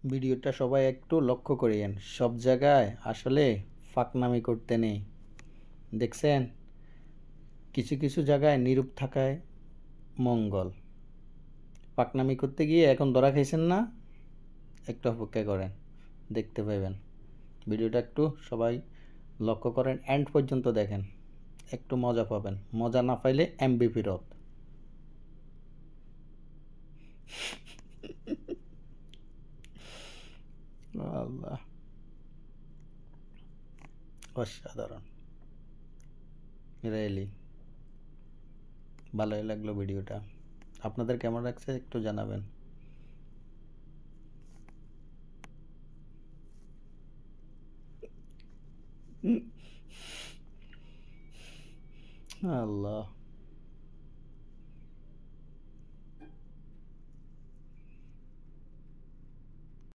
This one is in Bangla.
ভিডিওটা সবাই একটু লক্ষ্য করিয়েন, সব জায়গায় আসলে ফাঁকনামি করতে নেই। দেখছেন, কিছু কিছু জায়গায় নীরব থাকায় মঙ্গল। ফাঁকনামি করতে গিয়ে এখন ধরা খাইছেন না, একটু অপেক্ষা করেন, দেখতে পাবেন। ভিডিওটা একটু সবাই লক্ষ্য করেন, এন্ড পর্যন্ত দেখেন, একটু মজা পাবেন। মজা না পাইলে এমবি ফেরত। আল্লাহ, অসাধারণ, রিয়েলি ভালোই লাগলো ভিডিওটা। আপনাদের কেমন লাগছে একটু জানাবেন। আল্লাহ।